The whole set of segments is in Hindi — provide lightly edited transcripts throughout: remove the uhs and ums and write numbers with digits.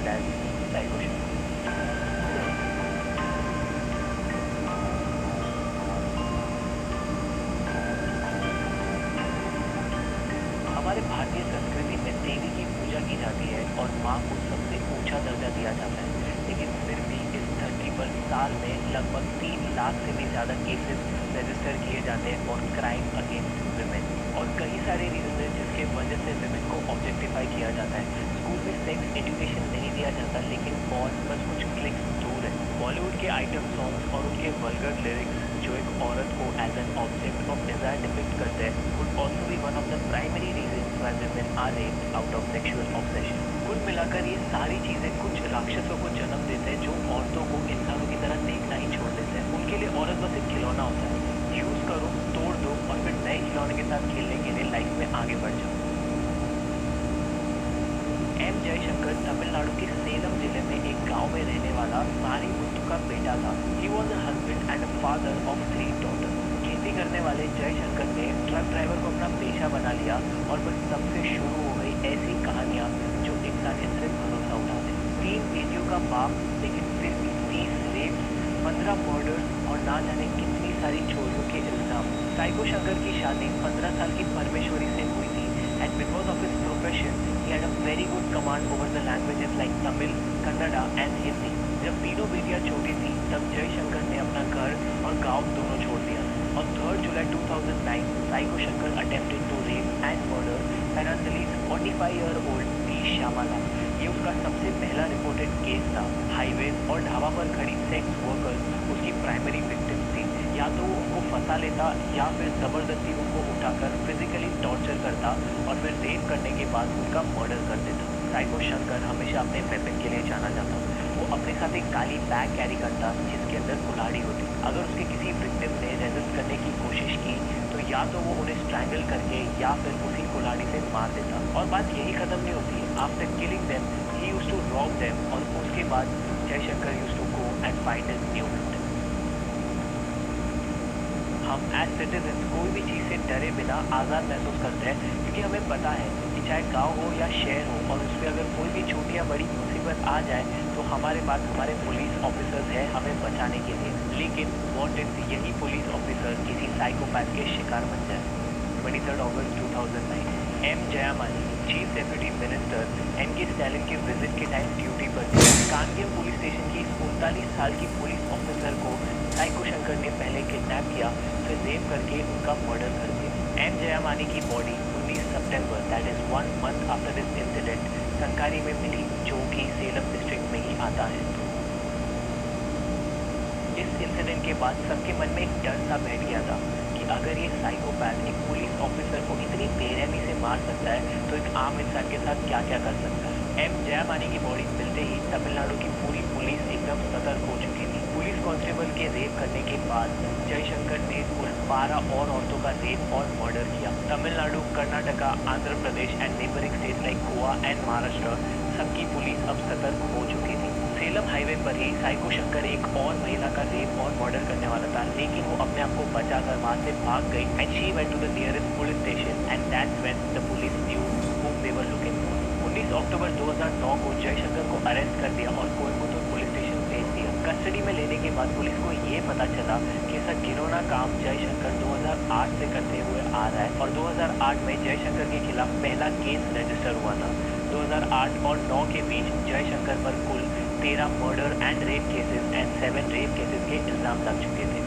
called as Psycho Shankar. हमारे भारतीय संस्कृति में देवी की पूजा की जाती है और माँ को सबसे ऊंचा दर्जा दिया जाता है, लेकिन फिर भी इस धरती पर साल में लगभग 3 लाख से भी ज़्यादा केसेस रजिस्टर किए जाते हैं और क्राइम अगेंस्ट विमेन। और कई सारे रीजन हैं जिसके वजह से विमेन को ऑब्जेक्टिफाई किया जाता है। स्कूल में सेक्स एजुकेशन नहीं दिया जाता, लेकिन पॉन बस कुछ क्लिक्स दूर है। बॉलीवुड के आइटम सॉन्ग्स और उनके वल्गर लिरिक्स जो एक औरत को as an object of desire depict करते हैं could also be one of the primary reason why women are raped out of sexual obsession. कुल मिलाकर ये सारी चीजें कुछ राक्षसों को जन्म देते हैं जो औरतों को इंसानों की तरह देखना ही छोड़ देते हैं। उनके लिए औरत बस एक खिलौना होता है, यूज करो, तोड़ दो और फिर नए खिलौने के साथ खेलने के लिए लाइफ में आगे बढ़ जाओ। एम जयशंकर तमिलनाडु के सेलम जिले में एक गांव में रहने वाला मारी मुत्तु का बेटा था। He was a husband and a father of 3 daughters। खेती करने वाले जयशंकर ने ट्रक ड्राइवर को अपना पेशा बना लिया और बस तब से शुरू हो गई ऐसी कहानियां जो इंसान इनसे भरोसा उठाते। 3 बेटियों का बाप, लेकिन फिर भी 30 रेप्स, 15 मर्डर्स और ना जाने कितनी सारी चोरियों के इल्जाम। साइको शंकर की शादी 15 साल की परमेश्वरी से हुई थी and because of his profession he had a very good command over the languages like Tamil, Kannada and Hindi। जब तीनों बेटियां छोटी थी तब जयशंकर ने अपना घर और गांव दोनों छोड़ दिया। On 3 July 2009 psycho Shankar attempted to rape and murder Paranthali's 45-year-old P. Shyamala। ये उसका सबसे पहला रिपोर्टेड केस था। हाईवे और ढाबा पर खड़ी सेक्स वर्कर्स उसकी प्राइमरी विक्टिम्स थी। या तो वो उनको फंसा लेता या फिर जबरदस्ती उनको उठाकर फिजिकली टॉर्चर करता और फिर रेप करने के बाद उनका मर्डर कर देता। साइको शंकर हमेशा अपने वेपन के लिए जाना जाता। वो अपने साथ एक काली बैग कैरी करता जिसके अंदर कुल्हाड़ी होती। अगर उसके किसी विक्टिम ने रेजिस्ट करने की कोशिश की तो या तो वो उन्हें स्ट्रैंगल करके या फिर उसी कुल्हाड़ी से मार देता। और बात यही खत्म नहीं होती। After killing them he used to rob them और उसके बाद Jaishankar used to go and find his new victim. हम एज सिटीजन कोई भी चीज़ से डरे बिना आज़ाद महसूस करते हैं, क्योंकि हमें पता है कि चाहे गांव हो या शहर हो और उस पर अगर कोई भी छोटी या बड़ी मुसीबत आ जाए तो हमारे पास हमारे पुलिस ऑफिसर्स हैं हमें बचाने के लिए। लेकिन व्हाट इफ यही पुलिस ऑफिसर किसी साइकोपैथ के शिकार बन जाए। 23 अगस्त 2009 M Jayamani chief deputy minister M K Stalin के विजिट के टाइम ड्यूटी पर थे। कांगेम पुलिस स्टेशन की 39 साल की पुलिस ऑफिसर को साइको शंकर ने पहले किडनैप किया, फिर रेप करके उनका मर्डर कर दिया। एम जयामानी की बॉडी 19 सितंबर that is 1 month after this incident Sankari में मिली, जो कि सेलम डिस्ट्रिक्ट में ही आता है। इस इंसिडेंट के बाद सबके मन में एक डर सा बैठ गया था कि अगर ये साइकोपैथ एक पुलिस ऑफिसर को इतनी बेरहमी से मार सकता है तो एक आम इंसान के साथ क्या क्या कर सकता है। एम जयामानी की बॉडी मिलते ही तमिलनाडु की पूरी पुलिस एकदम सतर्क हो चुकी थी। पुलिस कांस्टेबल के रेप करने के बाद जयशंकर ने कुल 12 और औरतों का रेप और मर्डर किया। Tamil Nadu, Karnataka, Andhra Pradesh and neighbouring state like Goa and Maharashtra सबकी पुलिस अब सतर्क हो चुकी थी। सेलम हाईवे पर ही साइको शंकर एक और महिला का रेप और मर्डर करने वाला था, लेकिन वो अपने आप को बचाकर वहां से भाग गई and she went to the nearest police station and that's when the police knew whom they were looking for। 19 अक्टूबर 2009 को जयशंकर को अरेस्ट कर दिया और कोयम्बटूर पुलिस स्टेशन भेज दिया। कस्टडी में लेने के बाद पुलिस को ये पता चला कि ऐसा घिनौना काम जयशंकर 2008 से करते हुए आ रहा है और 2008 में जयशंकर के खिलाफ पहला केस रजिस्टर हुआ था। 2008 और 9 के बीच जयशंकर पर कुल 13 murder and rape cases and 7 rape cases के इल्जाम लग चुके थे।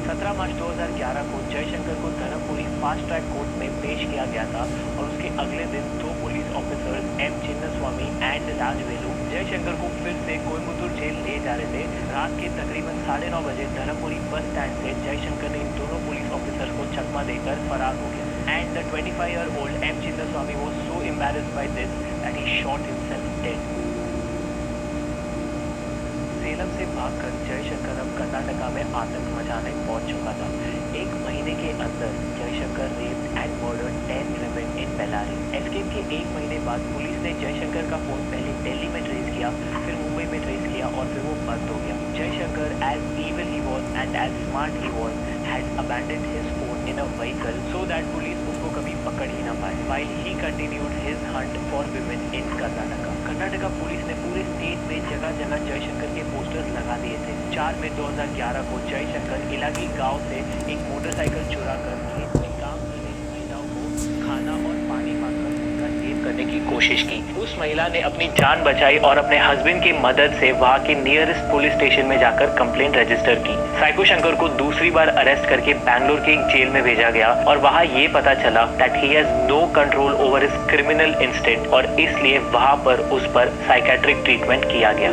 17 मार्च 2011 को जयशंकर को धर्मपुरी फास्ट ट्रैक कोर्ट में पेश किया गया था और उसके अगले दिन 2 police officers M Chinnaswamy and Rajavelu Jaishankar को फिर से कोयम्बटूर जेल ले जा रहे थे। रात के तकरीबन 9:30 बजे धर्मपुरी बस स्टैंड से जयशंकर ने इन दोनों पुलिस ऑफिसर्स को चकमा देकर फरार हो गया and the 25-year-old M Chinnaswamy was so embarrassed by this that he shot himself dead। Salem से भागकर जयशंकर अब कर्नाटका में आतंक मचाने पहुंच चुका था। 1 महीने के अंदर Jaishankar rape and murder 10 women in Bellary. Escape के 1 महीने बाद पुलिस ने जयशंकर का फोन पहले दिल्ली में ट्रेस किया, फिर मुंबई में ट्रेस किया और फिर वो बंद हो गया। Jaishankar as evil he was and as smart he was had abandoned his phone in a vehicle so that police उसको कभी पकड़ ही ना पाए। While he continued his hunt for women in Karnataka. Karnataka police ने पूरे स्टेट में जगह जगह जयशंकर के पोस्टर्स लगा दिए थे। 4 मई 2011 को जयशंकर इलागी गांव से एक मोटरसाइकिल चुरा कर खेत में काम करने की महिलाओं को खाना और पानी मांगकर उनका सेव करने की कोशिश की। उस महिला ने अपनी जान बचाई और अपने हस्बैंड की मदद से वहां के नियरेस्ट पुलिस स्टेशन में जाकर कंप्लेंट रजिस्टर की। साइको शंकर को दूसरी बार अरेस्ट करके बैंगलोर के एक जेल में भेजा गया और वहां ये पता चला that he has no control over his criminal instinct और इसलिए वहां पर उस पर साइकेट्रिक ट्रीटमेंट किया गया।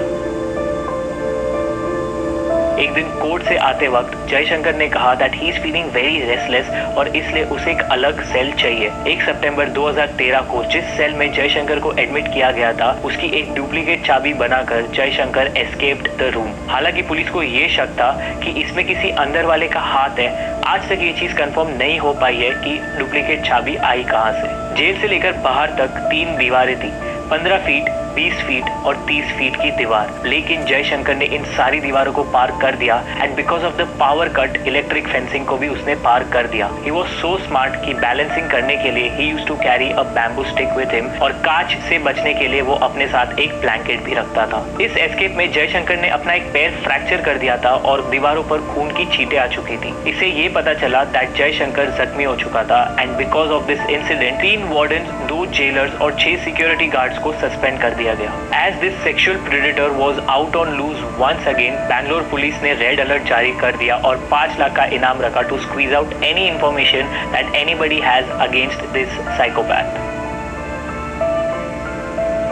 एक दिन कोर्ट से आते वक्त जयशंकर ने कहा that he is feeling very restless और इसलिए उसे एक अलग सेल चाहिए। 1 सितंबर 2013 को जिस सेल में जयशंकर को एडमिट किया गया था उसकी एक डुप्लीकेट चाबी बनाकर जयशंकर एस्केप्ड द रूम। हालांकि पुलिस को ये शक था कि इसमें किसी अंदर वाले का हाथ है। आज तक ये चीज कंफर्म नहीं हो पाई है कि डुप्लीकेट चाबी आई कहां से। जेल से लेकर बाहर तक 3 दीवारें थी, 15 फीट, 20 फीट और 30 फीट की दीवार। लेकिन जयशंकर ने इन सारी दीवारों को पार कर दिया and because of the power cut electric fencing को भी उसने पार कर दिया। ही वाज सो स्मार्ट कि बैलेंसिंग करने के लिए he used to carry a bamboo stick with him और कांच से बचने के लिए वो अपने साथ एक ब्लैंकेट भी रखता था। इस एस्केप में जयशंकर ने अपना एक पैर फ्रैक्चर कर दिया था और दीवारों पर खून की छींटें आ चुकी थी। इसे ये पता चला दैट जयशंकर जख्मी हो चुका था and because of this incident 3 wardens, 2 jailers और 6 सिक्योरिटी गार्ड्स को सस्पेंड कर दिया गया। As this sexual predator was out on loose once again, Bangalore police ने रेड अलर्ट जारी कर दिया और 5 लाख का इनाम रखा to squeeze out any information that anybody has against this psychopath.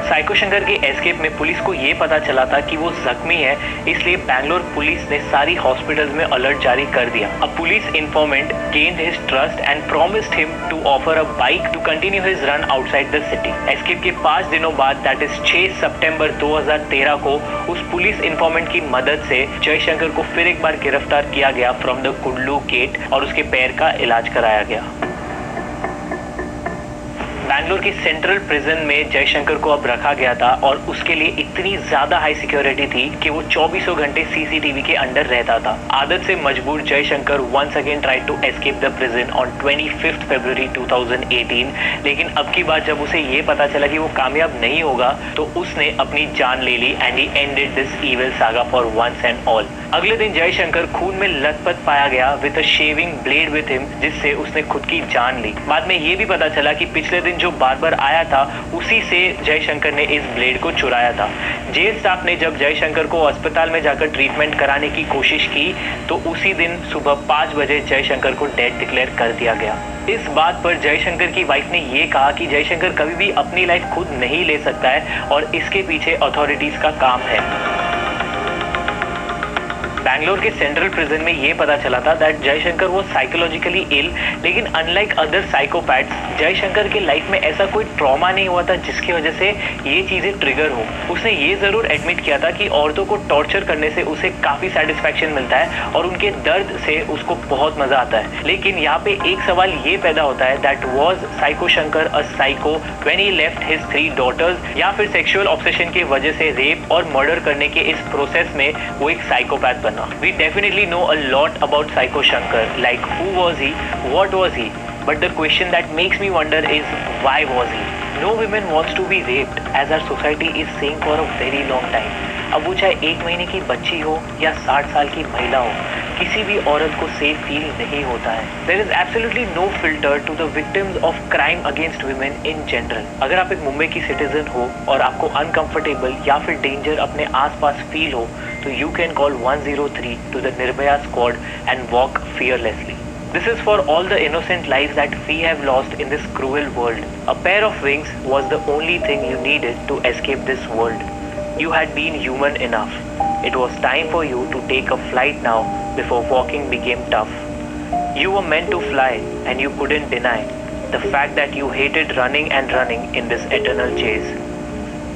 Psycho Shankar के एस्केप में पुलिस को ये पता चला था कि वो जख्मी है, इसलिए बैंगलोर पुलिस ने सारी हॉस्पिटल्स में अलर्ट जारी कर दिया। A police informant gained his trust and promised him to offer a bike to continue his run outside the city. Escape के 5 दिनों बाद दैट इज 6 सितंबर 2013 को उस पुलिस इंफॉर्मेंट की मदद से जयशंकर को फिर एक बार गिरफ्तार किया गया फ्रॉम द कुल्लू गेट और उसके पैर का इलाज कराया गया। बैंगलोर की सेंट्रल प्रिजन में जयशंकर को अब रखा गया था और उसके लिए इतनी ज्यादा हाई सिक्योरिटी थी कि वो 24 घंटे सीसीटीवी के अंडर रहता था। आदत से मजबूर Jaishankar once again tried to escape the prison on 25 फरवरी 2018, लेकिन अब की बार जब उसे ये पता चला कि वो कामयाब नहीं होगा तो उसने अपनी जान ले ली and he ended this evil saga for once and all. अगले दिन जयशंकर खून में लथपथ पाया गया with a shaving blade with him, जिससे उसने खुद की जान ली। बाद में ये भी पता चला कि पिछले दिन जो बार्बर आया था उसी से जयशंकर ने इस ब्लेड को चुराया था। जेल स्टाफ ने जब जयशंकर को अस्पताल में जाकर ट्रीटमेंट कराने की कोशिश की तो उसी दिन सुबह 5 बजे जयशंकर को डेड डिक्लेयर कर दिया गया। इस बात पर जयशंकर की वाइफ ने ये कहा कि जयशंकर कभी भी अपनी लाइफ खुद नहीं ले सकता है और इसके पीछे अथॉरिटीज का काम है। बैंगलोर के सेंट्रल प्रिजन में ये पता चला था दैट जयशंकर वो साइकोलॉजिकली इल, लेकिन अनलाइक अदर साइकोपैथ्स जयशंकर के लाइफ में ऐसा कोई ट्रॉमा नहीं हुआ था जिसकी वजह से ये चीजें ट्रिगर हो। उसने ये जरूर एडमिट किया था कि औरतों को टॉर्चर करने से उसे काफी सेटिस्फैक्शन मिलता है और उनके दर्द से उसको बहुत मजा आता है। लेकिन यहाँ पे एक सवाल ये पैदा होता है that was psycho Shankar a psycho when he left his 3 daughters, या फिर सेक्सुअल ऑब्सेशन की वजह से रेप और मर्डर करने के इस प्रोसेस में वो एक साइकोपैथ बना। We definitely know a lot about Psycho Shankar, like who was he, what was he, but the question that makes me wonder is why was he? No woman wants to be raped, as our society is saying for a very long time. अब वो चाहे 1 महीने की बच्ची हो या 60 साल की महिला हो, किसी भी औरत को सेफ फील नहीं होता है। There is absolutely no filter to the victims of crime against women in general. अगर आप एक मुंबई की सिटीजन हो और आपको अनकंफर्टेबल या फिर डेंजर अपने आसपास फील हो तो you can call 103 to the Nirbhaya squad and walk fearlessly. This is for all the innocent lives that we have lost in this cruel world. A pair of wings was the only thing you needed to escape this world. You had been human enough. It was time for you to take a flight now before walking became tough. You were meant to fly and you couldn't deny the fact that you hated running and running in this eternal chase.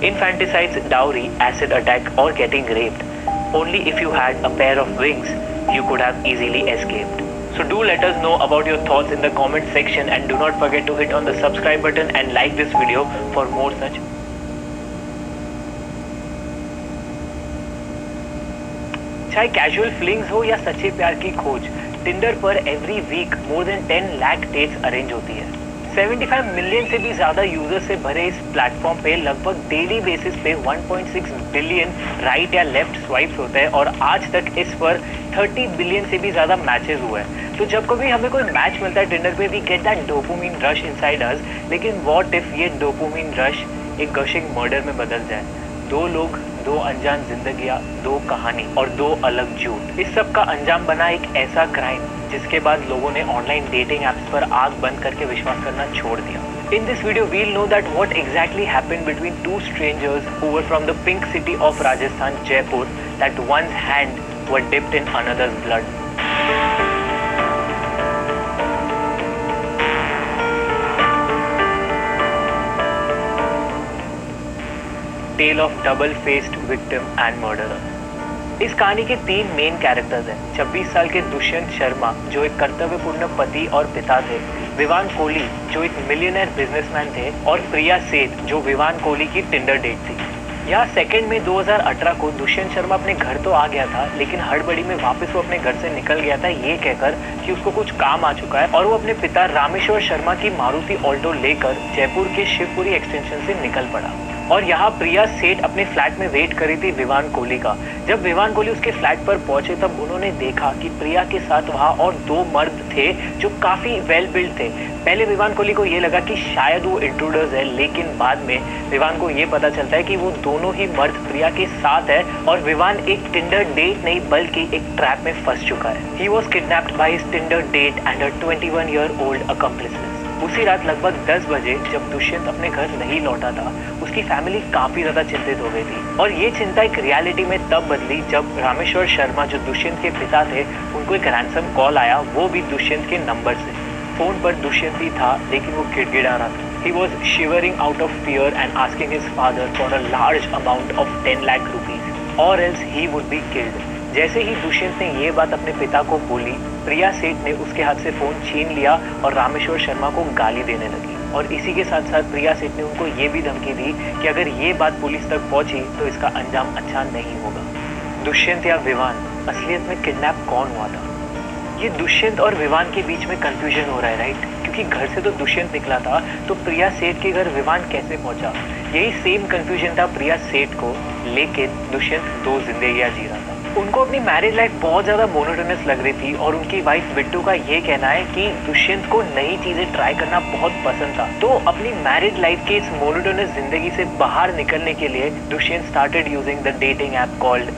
Infanticides, dowry, acid attack or getting raped. Only if you had a pair of wings, you could have easily escaped. So do let us know about your thoughts in the comment section and do not forget to hit on the subscribe button and like this video for more such. चाहे कैजुअल फ्लिंग्स हो या सच्चे प्यार की खोज, टिंडर पर every week more than 10 lakh dates arrange होती है। 75 मिलियन से भी ज्यादा यूजर्स से भरे इस प्लेटफॉर्म पे लगभग डेली बेसिस पे 1.6 बिलियन राइट या लेफ्ट स्वाइप्स होते हैं और आज तक इस पर 30 बिलियन से भी ज्यादा मैचेस हुए हैं। तो जब कभी हमें कोई मैच मिलता है टिंडर पे, we get that dopamine rush inside us. लेकिन व्हाट इफ ये डोपामिन रश एक गशिंग मर्डर में बदल जाए? दो लोग, दो अनजान जिंदगियां, दो कहानी और दो अलग झूठ, इस सब का अंजाम बना एक ऐसा क्राइम जिसके बाद लोगों ने ऑनलाइन डेटिंग एप्स पर आग बंद करके विश्वास करना छोड़ दिया। In this video, we'll know that what exactly happened between two strangers who were from the pink city of Rajasthan, Jaipur, that one's hand were dipped in another's blood. Tale of double-faced victim and murderer. इस कहानी के 3 मेन कैरेक्टर्स हैं। 26 साल के दुष्यंत शर्मा जो एक कर्तव्यपूर्ण पति और पिता थे, विवान कोहली जो एक मिलियनेयर बिजनेसमैन थे और प्रिया सेठ जो विवान कोहली की टिंडर डेट थी। यहाँ 2 मई 2018 को दुष्यंत शर्मा अपने घर तो आ गया था, लेकिन हड़बड़ी में वापस वो अपने घर से निकल गया था ये कहकर कि उसको कुछ काम आ चुका है और वो अपने पिता रामेश्वर शर्मा की मारुति ऑल्टो लेकर जयपुर के शिवपुरी एक्सटेंशन से निकल पड़ा। और यहाँ प्रिया सेठ अपने फ्लैट में वेट कर रही थी विवान कोहली का। जब विवान कोहली उसके फ्लैट पर पहुंचे तब उन्होंने देखा कि प्रिया के साथ वहाँ और 2 मर्द थे जो काफी वेल बिल्ड थे। पहले विवान कोहली को ये लगा कि शायद वो इंट्रूडर्स है, लेकिन बाद में विवान को ये पता चलता है कि वो दोनों ही मर्द प्रिया के साथ है और विवान एक टिंडर डेट नहीं बल्कि एक ट्रैप में फंस चुका है। He was kidnapped by his Tinder date and her 21-year-old accomplices. उसी रात लगभग 10 बजे जब दुष्यंत अपने घर नहीं लौटा था, उसकी फैमिली काफी ज्यादा चिंतित हो गई थी और ये चिंता एक रियलिटी में तब बदली जब रामेश्वर शर्मा जो दुष्यंत के पिता थे, उनको एक रैंसम कॉल आया, वो भी दुष्यंत के नंबर से। फोन पर दुष्यंत ही था लेकिन वो गिड़गिड़ा रहा था। He was shivering out of fear and asking his father for a large amount of 10 lakh rupees or else he would be killed. जैसे ही दुष्यंत ने ये बात अपने पिता को बोली, प्रिया सेठ ने उसके हाथ से फोन छीन लिया और रामेश्वर शर्मा को गाली देने लगी। और इसी के साथ साथ प्रिया सेठ ने उनको ये भी धमकी दी कि अगर ये बात पुलिस तक पहुंची तो इसका अंजाम अच्छा नहीं होगा। दुष्यंत या विवान, असलियत में किडनैप कौन हुआ था? ये दुष्यंत और विवान के बीच में कंफ्यूजन हो रहा है, राइट? क्योंकि घर से तो दुष्यंत निकला था, तो प्रिया सेठ के घर विवान कैसे पहुंचा? यही सेम कंफ्यूजन था प्रिया सेठ को, लेकिन दुष्यंत 2 जिंदगियां जी रहा था। उनको अपनी मैरिज लाइफ बहुत ज्यादा मोनोटोनस लग रही थी और उनकी वाइफ बिट्टू का ये कहना है कि दुष्यंत को नई चीजें ट्राई करना बहुत पसंद था। तो अपनी मैरिज लाइफ के इस मोनोटोनस जिंदगी से बाहर निकलने के लिए Dushyant started using the dating app called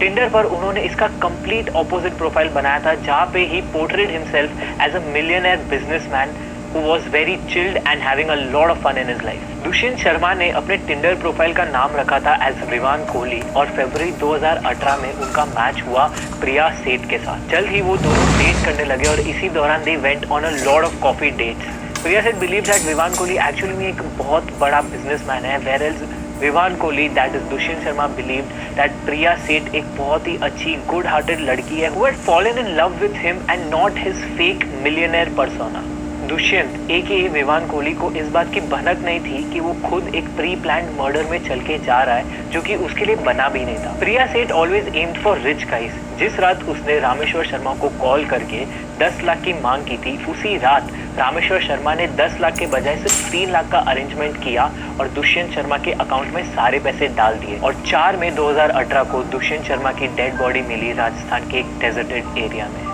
Tinder पर उन्होंने इसका कंप्लीट ऑपोजिट प्रोफाइल बनाया था, जहाँ पे ही portrayed himself as a millionaire businessman who was very chilled and having a lot of fun in his life. Dushyant Sharma ने अपने टिंडर प्रोफाइल का नाम रखा था एज विवान कोहली और फरवरी 2018 में उनका मैच हुआ प्रिया सेठ के साथ। जल्द ही वो दोनों डेट करने लगे और इसी दौरान they went on a lot of coffee dates. Priya Seth believe that Vivaan Kohli actually में एक बहुत बड़ा बिजनेसमैन है, whereas Vivaan Kohli that is Dushyant Sharma believed that Priya Seth एक बहुत ही अच्छी गुड हार्टेड लड़की है who had fallen in love with him and not his fake millionaire persona. Dushyant एके विवान कोहली को इस बात की भनक नहीं थी कि वो खुद एक प्री प्लान्ड मर्डर में चल के जा रहा है जो कि उसके लिए बना भी नहीं था। प्रिया सेठ always aimed for rich guys. जिस रात उसने रामेश्वर शर्मा को कॉल करके 10 लाख की मांग की थी, उसी रात रामेश्वर शर्मा ने 10 लाख के बजाय सिर्फ 3 लाख का अरेंजमेंट किया और दुष्यंत शर्मा के अकाउंट में सारे पैसे डाल दिए। और 4 मई 2018 को दुष्यंत शर्मा की डेड बॉडी मिली राजस्थान के एक डेजर्टेड एरिया में।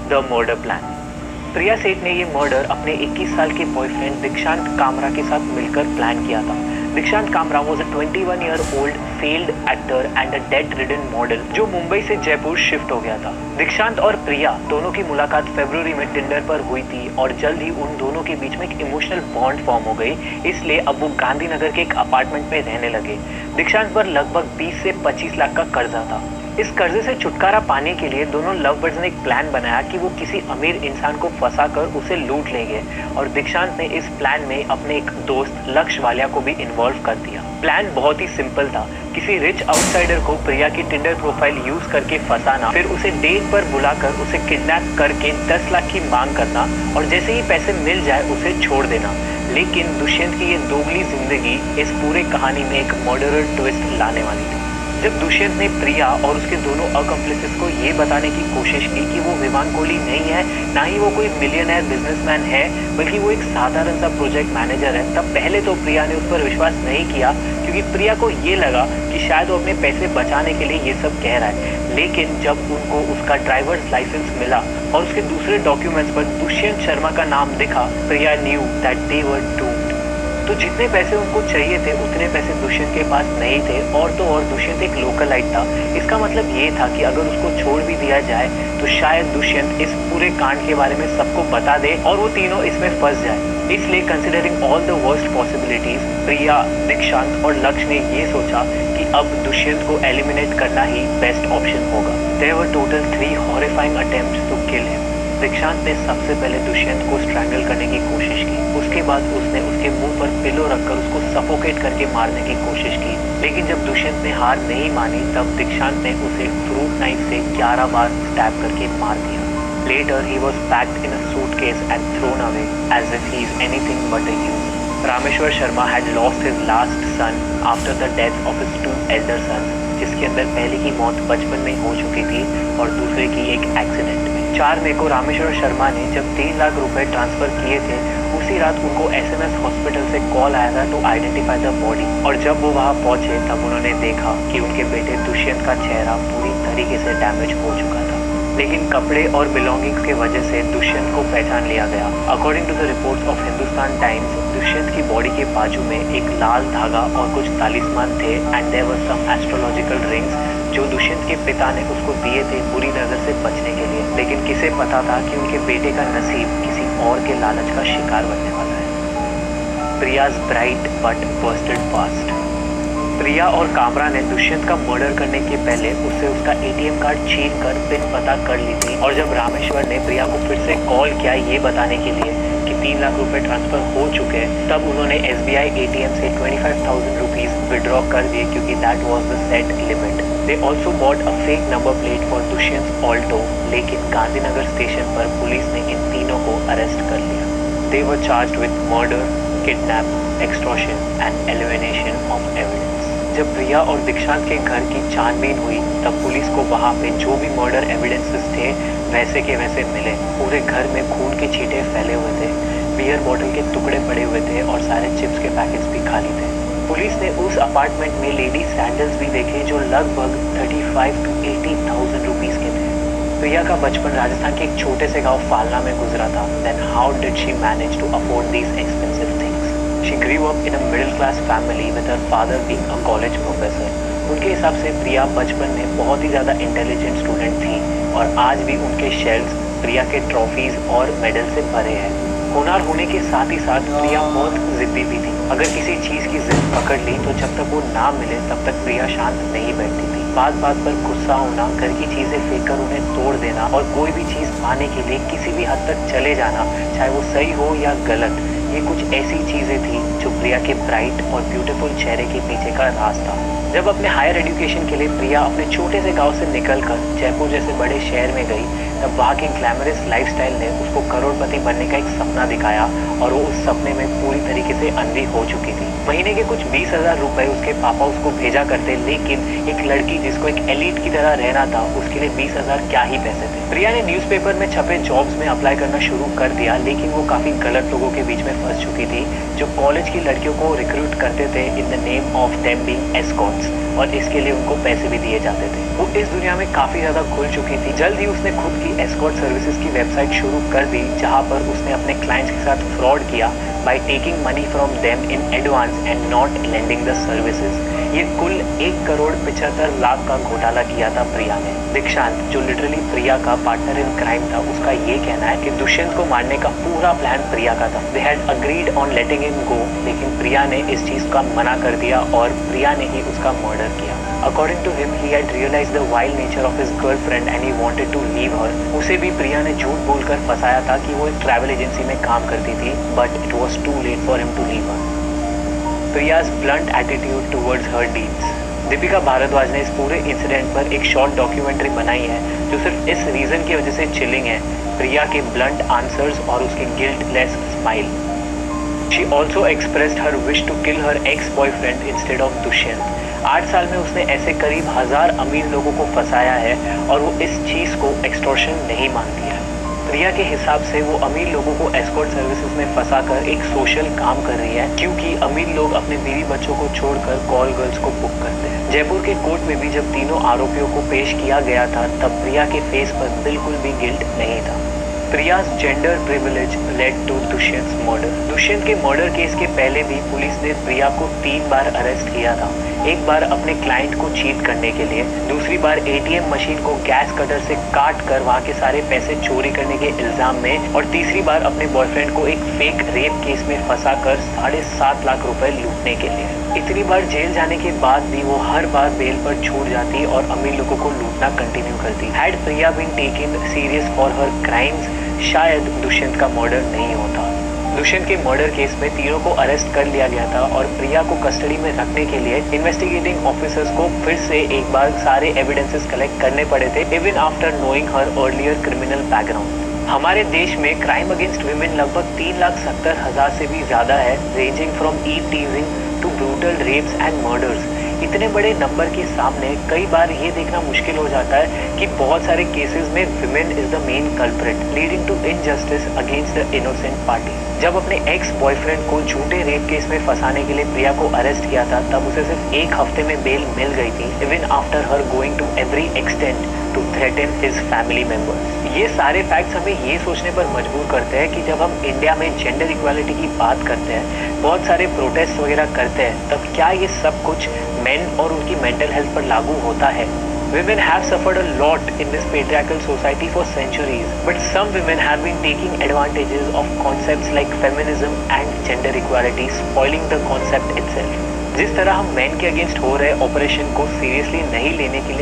The murder plan. Priya Seth ने ये मर्डर अपने 21 साल के बॉयफ्रेंड दीक्षांत कामरा के साथ मिलकर प्लान किया था। दीक्षांत Kamra was a 21-year-old failed actor and a debt-ridden model जो मुंबई से जयपुर शिफ्ट हो गया था। दीक्षांत और प्रिया दोनों की मुलाकात फरवरी में टिंडर पर हुई थी और जल्द ही उन दोनों के बीच में एक इमोशनल बॉन्ड फॉर्म हो गई, इसलिए अब वो गांधीनगर के एक अपार्टमेंट में रहने लगे। दीक्षांत पर लगभग 20 से 25 लाख का कर्जा था। इस कर्जे से छुटकारा पाने के लिए दोनों लव बर्ड्स ने एक प्लान बनाया कि वो किसी अमीर इंसान को फंसाकर उसे लूट लेंगे और दीक्षांत ने इस प्लान में अपने एक दोस्त लक्ष्य वालिया को भी इन्वॉल्व कर दिया। प्लान बहुत ही सिंपल था, किसी रिच आउटसाइडर को प्रिया की टिंडर प्रोफाइल यूज करके फंसाना, फिर उसे डेट पर बुलाकर उसे किडनैप करके 10 लाख की मांग करना और जैसे ही पैसे मिल जाए उसे छोड़ देना। लेकिन दुष्यंत की ये दोगली जिंदगी इस पूरे कहानी में एक मर्डरर ट्विस्ट लाने वाली थी। जब दुष्यंत ने प्रिया और उसके दोनों अकम्प्लिसेस को ये बताने की कोशिश की कि वो विवान कोहली नहीं है, ना ही वो कोई मिलियनेयर बिजनेसमैन है, बल्कि वो एक साधारण सा प्रोजेक्ट मैनेजर है, तब पहले तो प्रिया ने उस पर विश्वास नहीं किया, क्योंकि प्रिया को ये लगा कि शायद वो अपने पैसे बचाने के लिए ये सब कह रहा है। लेकिन जब उनको उसका ड्राइवर्स लाइसेंस मिला और उसके दूसरे डॉक्यूमेंट्स पर दुष्यंत शर्मा का नाम दिखा, Priya knew that they were doomed. तो जितने पैसे उनको चाहिए थे उतने पैसे दुष्यंत के पास नहीं थे, और तो और दुष्यंत एक लोकलाइट था। इसका मतलब ये था कि अगर उसको छोड़ भी दिया जाए तो शायद दुष्यंत इस पूरे कांड के बारे में सबको बता दे और वो तीनों इसमें फंस जाए। इसलिए considering all the worst possibilities, Priya, Dikshant और लक्ष्य ने ये सोचा कि अब दुष्यंत को एलिमिनेट करना ही बेस्ट ऑप्शन होगा। There were total 3 horrifying attempts to kill him. Dikshant ने सबसे पहले दुष्यंत को स्ट्रैंगल करने की कोशिश की, उसके बाद उसने उसके मुंह पर पिलो रखकर उसको सफोकेट करके मारने की कोशिश की। लेकिन जब दुष्यंत ने हार नहीं मानी, तब दीक्षांत ने उसे फ्रूट नाइफ से 11 बार स्टैब करके मार दिया। Later he was packed in a suitcase and thrown away as if he is anything but a youth. Rameshwar Sharma had lost his last son after the death of his 2 elder sons, जिसके अंदर पहले की मौत बचपन में हो चुकी थी और दूसरे की एक एक्सीडेंट में। 4 मई को रामेश्वर शर्मा ने जब 3 लाख रुपए ट्रांसफर किए थे, उसी रात उनको एसएमएस हॉस्पिटल से कॉल आया था टू आइडेंटिफाई द बॉडी, और जब वो वहां पहुंचे तब उन्होंने देखा कि उनके बेटे दुष्यंत का चेहरा पूरी तरीके से डैमेज हो चुका था। लेकिन कपड़े और बिलोंगिंग्स के वजह से दुष्यंत को पहचान लिया गया। According to the reports of Hindustan Times, Dushyant की बॉडी के बाजू में एक लाल धागा और कुछ तालिस्मान थे, and there were some astrological rings जो दुष्यंत के पिता ने उसको दिए थे बुरी नजर से बचने के लिए। लेकिन किसे पता था कि उनके बेटे का नसीब किसी और के लालच का शिकार बनने वाला है। Priya's bright but busted past. Priya और कामरा ने दुष्यंत का मर्डर करने के पहले उससे उसका एटीएम कार्ड छीन कर पिन पता कर ली थी, और जब रामेश्वर ने प्रिया को फिर से कॉल किया ये बताने के लिए कि 3 लाख रुपए ट्रांसफर हो चुके हैं, तब उन्होंने एसबीआई एटीएम से 25,000 रुपीज विड्रॉ कर दिए, क्योंकि that was the set limit. They also bought a fake number plate for Dushyant Alto, लेकिन गांधीनगर स्टेशन पर पुलिस ने इन तीनों को अरेस्ट कर लिया। They were charged with murder, kidnap, extortion and elimination of evidence. जब प्रिया और दीक्षांत के घर की छानबीन हुई, तब पुलिस को वहां पे जो भी मर्डर एविडेंसेस थे वैसे के वैसे मिले। पूरे घर में खून के छींटे फैले हुए थे, बियर बॉटल के टुकड़े पड़े हुए थे और सारे चिप्स के पैकेट्स भी खाली थे। पुलिस ने उस अपार्टमेंट में लेडी सैंडल्स भी देखे जो लगभग 35 to 80,000 रुपीज के थे। प्रिया का बचपन राजस्थान के एक छोटे से गांव फालना में गुजरा था। Then how did she manage to afford these expensive things? She grew up in a middle class family with her father being a college professor. उनके हिसाब से प्रिया बचपन में बहुत ही ज़्यादा इंटेलिजेंट स्टूडेंट थी, और आज भी उनके शेल्फ्स प्रिया के ट्रॉफीज और मेडल से भरे हैं। होनहार होने के साथ ही साथ प्रिया बहुत जिद्दी भी थी। अगर किसी चीज़ की जिद पकड़ ली तो जब तक वो ना मिले तब तक प्रिया शांत नहीं बैठती थी। बात बात पर गुस्सा होना, घर की चीज़ें फेंक कर उन्हें तोड़ देना और कोई भी चीज़ पाने के लिए किसी भी हद तक चले जाना, चाहे वो सही हो या गलत, ये कुछ ऐसी चीज़ें थी जो प्रिया के ब्राइट और ब्यूटीफुल चेहरे के पीछे का राज था। जब अपने हायर एजुकेशन के लिए प्रिया अपने छोटे से गांव से निकलकर जयपुर जैसे बड़े शहर में गई, तब वहाँ की ग्लैमरस लाइफस्टाइल ने उसको करोड़पति बनने का एक सपना दिखाया, और वो उस सपने में पूरी तरीके से अंधी हो चुकी थी। महीने के कुछ 20,000 रुपए उसके पापा उसको भेजा करते, लेकिन एक लड़की जिसको एक एलीट की तरह रहना था उसके लिए 20,000 क्या ही पैसे थे। प्रिया ने न्यूज़पेपर में छपे जॉब्स में अप्लाई करना शुरू कर दिया, लेकिन वो काफ़ी गलत लोगों के बीच में फंस चुकी थी, जो कॉलेज की लड़कियों को रिक्रूट करते थे in the name of them being Escorts, और इसके लिए उनको पैसे भी दिए जाते थे। वो इस दुनिया में काफ़ी ज़्यादा घुल चुकी थी। जल्द ही उसने खुद की एस्कॉर्ट सर्विसेज की वेबसाइट शुरू कर दी, जहाँ पर उसने अपने क्लाइंट्स के साथ फ्रॉड किया by taking money from them in advance and not lending the services। ये कुल 1,75,00,000 का घोटाला किया था प्रिया ने। दीक्षांत, जो लिटरली प्रिया का पार्टनर इन क्राइम था, उसका ये कहना है कि दुष्यंत को मारने का पूरा प्लान प्रिया का था। They had agreed on letting him go, लेकिन प्रिया ने इस चीज का मना कर दिया और प्रिया ने ही उसका मर्डर किया। According to him, he had realized the wild nature of his girlfriend and he wanted to leave her। उसे भी प्रिया ने झूठ बोलकर फंसाया था कि वो एक ट्रैवल एजेंसी में काम करती थी, but it was too late for him to leave her। Priya's blunt attitude towards her deeds। Deepika Bhardwaj ने इस पूरे इंसिडेंट पर एक शॉर्ट डॉक्यूमेंट्री बनाई है, जो सिर्फ इस रीजन की वजह से चिलिंग है, प्रिया के ब्लंट आंसर्स और उसके गिल्टलेस smile. She also expressed her wish to kill her ex-boyfriend instead of Dushyant। 8 साल में उसने ऐसे करीब 1000 अमीर लोगों को फंसाया है और वो इस चीज को एक्सटॉर्शन नहीं मानती है। प्रिया के हिसाब से वो अमीर लोगों को एस्कॉर्ट सर्विसेज में फंसाकर एक सोशल काम कर रही है, क्योंकि अमीर लोग अपने बीवी बच्चों को छोड़कर कॉल गर्ल्स को बुक करते हैं। जयपुर के कोर्ट में भी जब तीनों आरोपियों को पेश किया गया था, तब प्रिया के फेस पर बिल्कुल भी गिल्ट नहीं था। Priya's gender privilege led to Dushyant murder. Dushyant के मर्डर केस के पहले भी पुलिस ने प्रिया को 3 बार अरेस्ट किया था। एक बार अपने क्लाइंट को चीट करने के लिए, दूसरी बार एटीएम मशीन को गैस कटर से काट कर वहां के सारे पैसे चोरी करने के इल्जाम में, और तीसरी बार अपने बॉयफ्रेंड को एक फेक रेप केस में फंसाकर 7.5 लाख रुपए लूटने के लिए। इतनी बार जेल जाने के बाद भी वो हर बार बेल पर छूट जाती और अमीर लोगों को लूटना कंटिन्यू करती। Had Priya been taken serious for her crimes, शायद दुष्यंत का मर्डर नहीं होता। दुष्यंत के मर्डर केस में तीनों को अरेस्ट कर लिया गया था और प्रिया को कस्टडी में रखने के लिए इन्वेस्टिगेटिंग ऑफिसर्स को फिर से एक बार सारे एविडेंसेस कलेक्ट करने पड़े थे, इवन आफ्टर नोइंग हर अर्लियर क्रिमिनल बैकग्राउंड। हमारे देश में क्राइम अगेंस्ट विमेन लगभग 3,70,000 से भी ज्यादा है, ranging from eve teasing to brutal rapes and murders. इतने बड़े नंबर के सामने कई बार ये देखना मुश्किल हो जाता है कि बहुत सारे केसेस में women is the main culprit, leading to injustice against the innocent party. जब अपने एक्स बॉयफ्रेंड को झूठे रेप केस में फंसाने के लिए प्रिया को अरेस्ट किया था, तब उसे सिर्फ 1 हफ्ते में बेल मिल गई थी, even after her going to every extent to threaten his family members. ये सारे फैक्ट्स हमें ये सोचने पर मजबूर करते हैं कि जब हम इंडिया में जेंडर इक्वालिटी की बात करते हैं, बहुत सारे प्रोटेस्ट वगैरह करते हैं, तब क्या ये सब कुछ मेन और उनकी मेंटल हेल्थ पर लागू होता है? Women have suffered a lot in this patriarchal society for centuries, but some women have been taking advantages of concepts like feminism and gender equality, spoiling the concept itself. जिस तरह हम मैन के अगेंस्ट हो रहे ऑपरेशन को सीरियसली नहीं लेने के लिए